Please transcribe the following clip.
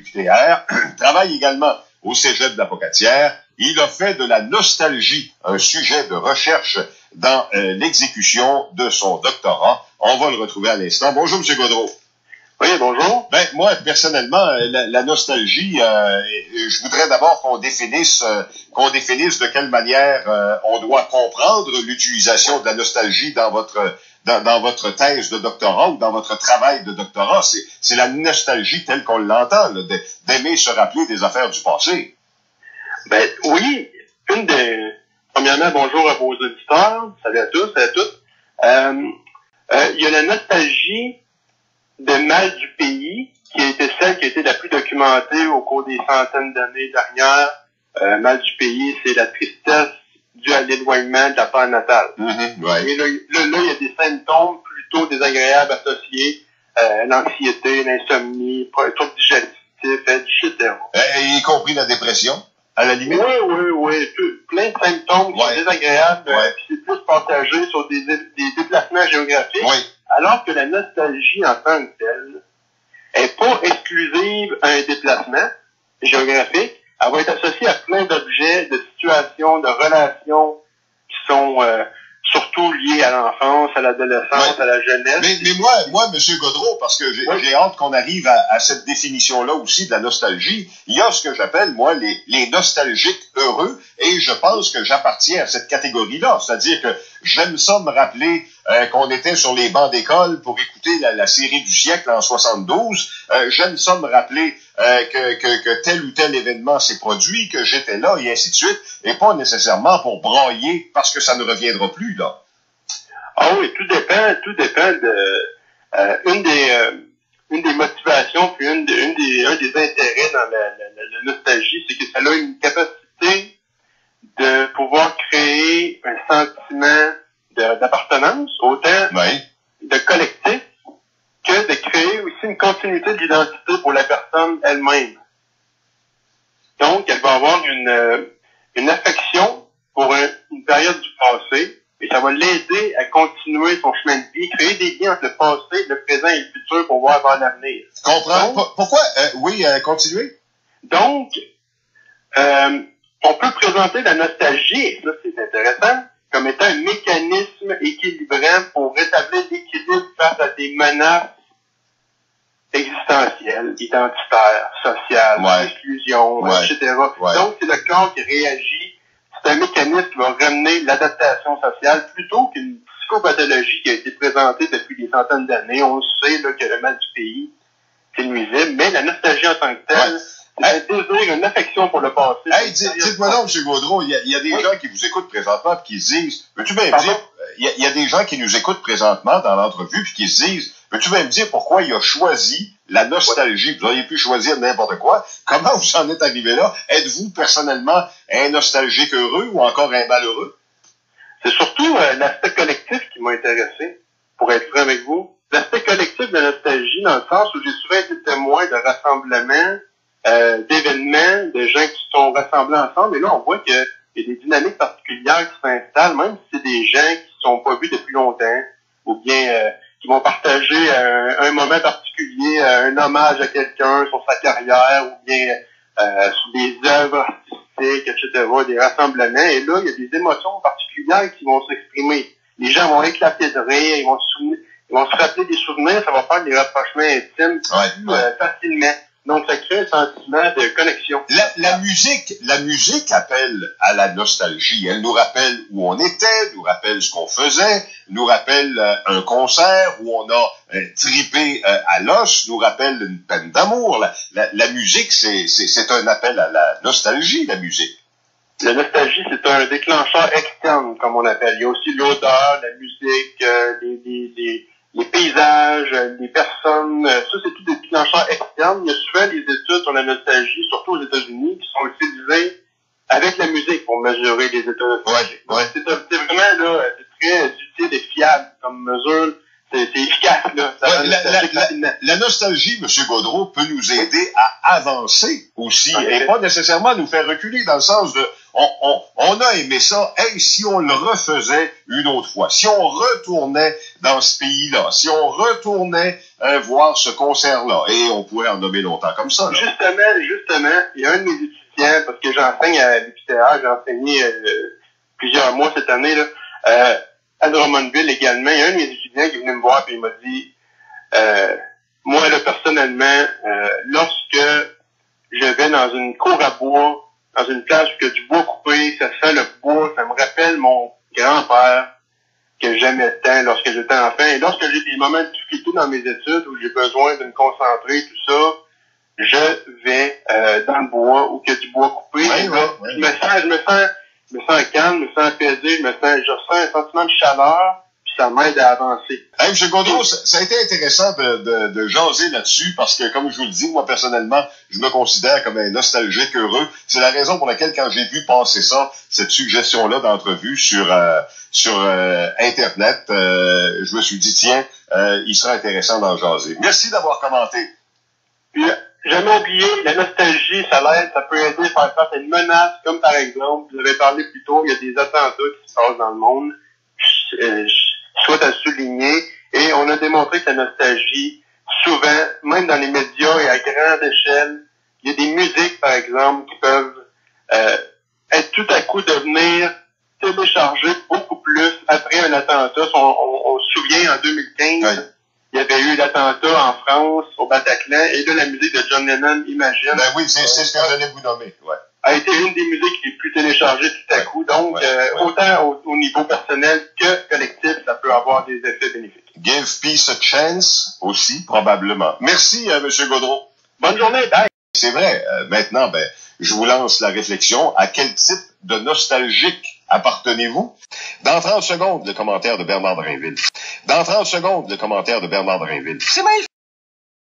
l'UQTR, travaille également au Cégep de la Pocatière. Il a fait de la nostalgie un sujet de recherche dans l'exécution de son doctorat. On va le retrouver à l'instant. Bonjour, M. Gaudreau. Oui, bonjour. Ben, moi, personnellement, la nostalgie, je voudrais d'abord qu'on définisse de quelle manière on doit comprendre l'utilisation de la nostalgie dans votre thèse de doctorat ou dans votre travail de doctorat. C'est la nostalgie telle qu'on l'entend, d'aimer se rappeler des affaires du passé. Ben, oui. Premièrement, bonjour à vos auditeurs. Salut à tous, salut à toutes. Il y a la nostalgie de mal du pays, qui a été celle qui a été la plus documentée au cours des centaines d'années dernières. Mal du pays, c'est la tristesse due à l'éloignement de la terre natale. Ouais. Et là, il y a des symptômes plutôt désagréables associés, l'anxiété, l'insomnie, troubles digestifs, etc. Y compris la dépression, à la limite? Oui. Plein de symptômes qui sont désagréables, puis c'est plus partagé sur des déplacements géographiques. Oui. Alors que la nostalgie en tant que telle est pas exclusive à un déplacement géographique. Elle va être associée à plein d'objets, de situations, de relations qui sont surtout liées à l'enfance, à l'adolescence, à la jeunesse. Mais moi, M. Gaudreau, parce que j'ai hâte qu'on arrive à cette définition-là aussi de la nostalgie, il y a ce que j'appelle, moi, les nostalgiques heureux, et je pense que j'appartiens à cette catégorie-là. C'est-à-dire que j'aime ça me rappeler qu'on était sur les bancs d'école pour écouter la série du siècle en 72. J'aime ça me rappeler que tel ou tel événement s'est produit, que j'étais là, et ainsi de suite, et pas nécessairement pour brailler parce que ça ne reviendra plus, là. Ah oui, tout dépend de une des motivations puis un des intérêts dans la nostalgie, c'est que ça a une capacité de pouvoir créer un sentiment d'appartenance, autant de collectif que de créer aussi une continuité de l'identité pour la personne elle-même. Donc, elle va avoir une affection pour une période du passé, et ça va l'aider à continuer son chemin de vie, créer des liens entre le passé, le présent et le futur pour voir vers l'avenir. Comprends. Pourquoi? Continuer? Donc, on peut présenter la nostalgie, et ça c'est intéressant, comme étant un mécanisme équilibrant pour rétablir l'équilibre face à des menaces existentielles, identitaires, sociales, l'exclusion, etc. Donc, c'est le corps qui réagit. C'est un mécanisme qui va ramener l'adaptation sociale plutôt qu'une psychopathologie qui a été présentée depuis des centaines d'années. On sait là, que le mal du pays, c'est nuisible, mais la nostalgie en tant que telle, c'est un désir, une affection pour le passé. Dites-moi donc, M. Gaudreau, il y a des gens qui vous écoutent présentement et qui se disent, veux-tu bien me dire, il y a des gens qui nous écoutent présentement dans l'entrevue puis qui se disent, veux-tu bien me dire pourquoi il a choisi la nostalgie? Vous auriez pu choisir n'importe quoi. Comment vous en êtes arrivé là? Êtes-vous personnellement un nostalgique heureux ou encore un malheureux? C'est surtout l'aspect collectif qui m'a intéressé, pour être franc avec vous. L'aspect collectif de la nostalgie, dans le sens où j'ai souvent été témoin de rassemblements, d'événements, de gens qui sont rassemblés ensemble, et là, on voit qu'il y a des dynamiques particulières qui s'installent, même si c'est des gens qui ne sont pas vus depuis longtemps, ou bien qui vont partager un moment particulier, un hommage à quelqu'un sur sa carrière, ou bien sur des œuvres artistiques, etc., des rassemblements, et là, il y a des émotions particulières qui vont s'exprimer. Les gens vont éclater de rire, ils vont se rappeler des souvenirs, ça va faire des rapprochements intimes facilement. Donc, ça crée un sentiment de connexion. La musique appelle à la nostalgie. Elle nous rappelle où on était, nous rappelle ce qu'on faisait, nous rappelle un concert où on a tripé à l'os, nous rappelle une peine d'amour. La musique, c'est un appel à la nostalgie, la musique. La nostalgie, c'est un déclencheur externe, comme on appelle. Il y a aussi l'odeur, la musique, les paysages, les personnes, ça c'est tout des déclencheurs externes. Il y a souvent des études sur la nostalgie, surtout aux États-Unis, qui sont utilisées avec la musique pour mesurer les états nostalgiques. C'est vraiment là, c'est très utile et fiable comme mesure. C'est efficace, là. La nostalgie, M. Gaudreau, peut nous aider à avancer aussi, et pas nécessairement nous faire reculer, dans le sens de on a aimé ça. Hey, si on le refaisait une autre fois, si on retournait dans ce pays-là, si on retournait voir ce concert-là, et on pourrait en nommer longtemps comme ça. Là. Justement, il y a un de mes étudiants, parce que j'enseigne à l'UQTR, j'ai enseigné plusieurs mois cette année, là, à Drummondville également, il y a un de mes étudiants qui est venu me voir et il m'a dit, moi, là, personnellement, lorsque je vais dans une cour à bois, dans une place où il y a du bois coupé, ça sent le bois, ça me rappelle mon grand-père que j'aimais tant lorsque j'étais enfant. Et lorsque j'ai des moments de difficulté dans mes études où j'ai besoin de me concentrer, tout ça, je vais dans le bois où il y a du bois coupé. Ouais, et là, ouais. je me sens calme, je me sens apaisé, je ressens un sentiment de chaleur, puis ça m'aide à avancer. Hey, M. Gaudreau, ça a été intéressant de jaser là-dessus parce que, comme je vous le dis, moi, personnellement, je me considère comme un nostalgique heureux. C'est la raison pour laquelle, quand j'ai vu passer ça, cette suggestion-là d'entrevue sur Internet, je me suis dit, tiens, il sera intéressant d'en jaser. Merci d'avoir commenté. Puis, jamais oublier, la nostalgie, ça l'aide, ça peut aider à faire face à une menace, comme par exemple, vous avez parlé plus tôt, il y a des attentats qui se passent dans le monde. Je souhaite à souligner, et on a démontré que la nostalgie, souvent, même dans les médias et à grande échelle, il y a des musiques, par exemple, qui peuvent être tout à coup devenir téléchargées beaucoup plus après un attentat. On se souvient, en 2015, Ouais. il y avait eu l'attentat en France, au Bataclan, et là, la musique de John Lennon, Imagine, Ben oui, c'est ce que j'allais vous nommer. Ouais. a été une des musiques les plus téléchargées tout à coup. Donc, autant au niveau personnel que collectif, ça peut avoir des effets bénéfiques. Give peace a chance aussi, probablement. Merci, M. Gaudreau. Bonne journée, bye! C'est vrai. Maintenant, je vous lance la réflexion. À quel type de nostalgique appartenez-vous? Dans 30 secondes, le commentaire de Bernard Drinville. Dans 30 secondes, le commentaire de Bernard Drinville. C'est